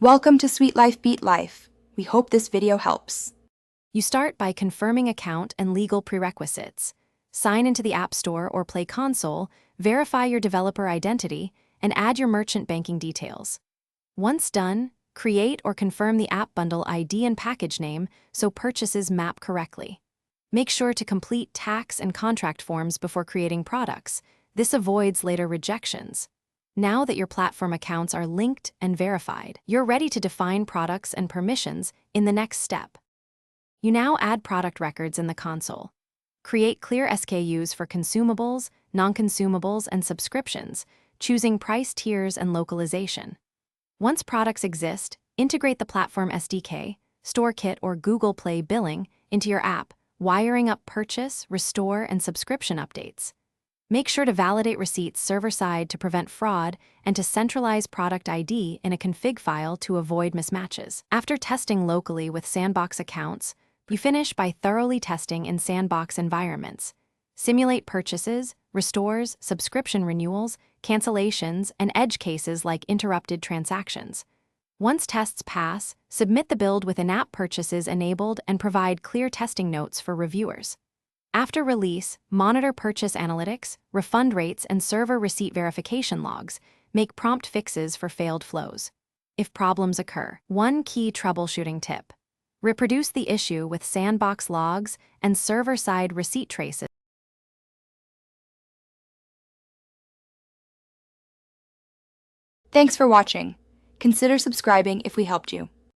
Welcome to Sweet Life Beat Life. We hope this video helps. You start by confirming account and legal prerequisites. Sign into the App Store or Play Console, verify your developer identity, and add your merchant banking details. Once done, create or confirm the app bundle ID and package name so purchases map correctly. Make sure to complete tax and contract forms before creating products. This avoids later rejections. Now that your platform accounts are linked and verified, you're ready to define products and permissions in the next step. You now add product records in the console. Create clear SKUs for consumables, non-consumables, and subscriptions, choosing price tiers and localization. Once products exist, integrate the platform SDK, StoreKit, or Google Play billing into your app, wiring up purchase, restore, and subscription updates. Make sure to validate receipts server-side to prevent fraud and to centralize product ID in a config file to avoid mismatches. After testing locally with sandbox accounts, you finish by thoroughly testing in sandbox environments. Simulate purchases, restores, subscription renewals, cancellations, and edge cases like interrupted transactions. Once tests pass, submit the build with in-app purchases enabled and provide clear testing notes for reviewers. After release, monitor purchase analytics, refund rates, and server receipt verification logs. Make prompt fixes for failed flows. If problems occur, one key troubleshooting tip: reproduce the issue with sandbox logs and server-side receipt traces. Thanks for watching. Consider subscribing if we helped you.